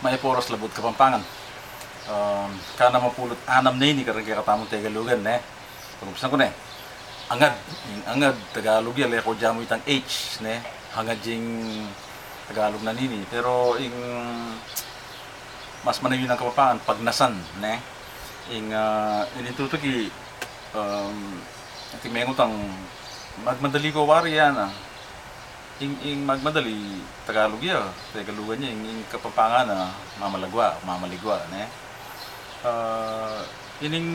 may poros labot Kapampangan. Kana mapulot anam na ini karang kaya katamong Tagalugan Pagkusan ko angad, yung angad Tagalog yan, ko dyan mo itang H hangad yung Tagalog na nini. Pero yung mas manayon ng Kapampangan pagnasan yung initutuki ating mengutang magmadali ko wari yan ing magmadali Tagalog ya, Tagalugan niya, ing Kapampangan na mamaligwa ining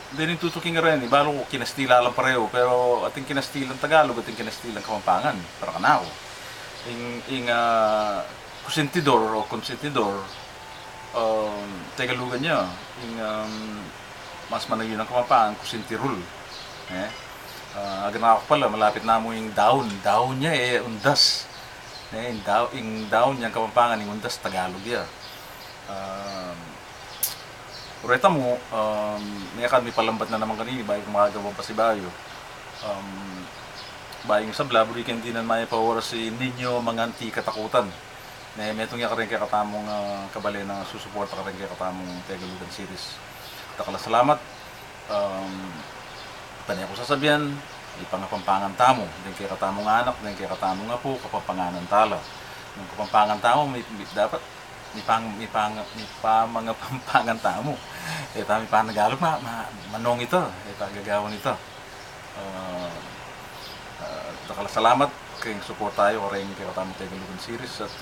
din tutuking rin, balo kinastila lang pareho, pero ating kinastilang Tagalog, ating kinastilang Kapampangan, para kanao. Ing kusintidor o konsentidor, Tagalugan niya, ing mas manayon ng Kapampangan, kusintirul. Agad ako pala, malapit na mo yung daon niya undas. Yung daon niya Kapampangan, yung undas Tagalog ya. Ureta mo, may palambat na naman kanini, bayo kumagawang pa si Bayo. Bayong sabla, burikan din na may pawara si ninyo mga anti katakutan. Metong yan ka rin kaya katamong kabali na susuporta ka rin kaya katamong Tagalugan series. Takala salamat. Tanya ko sasabihan, ipangapampangan tamo. Din kaya katamong anak, din kaya katamong apo, kapampanganan tala. Ng kapampangan tamo, dapat mga pampangan tamo. Tami pa nagalog manong ito, gagawin ito. Takala salamat kayong support tayo rin kaya tamang Tagalugan series at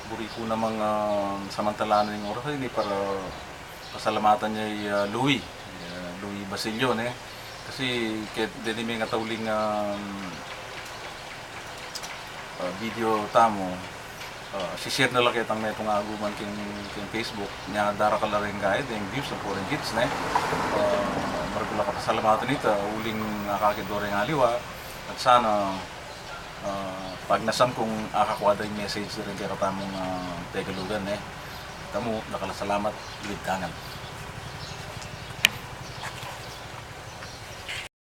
buri ko namang samantalaan ng oras ini para pasalamatan niya Louie Basilio kasi din may ngatauling video tamo si-share na lang kitang metong aguman king Facebook niya dara ka lang rin kahit yung views ng foreign hits maragula ka pasalamatan ito uling nakakidore ng aliwa at sana pag nasan kung akakuha yung message rin kaya katamong Tagalugan tamo nakalasalamat ulit kangan.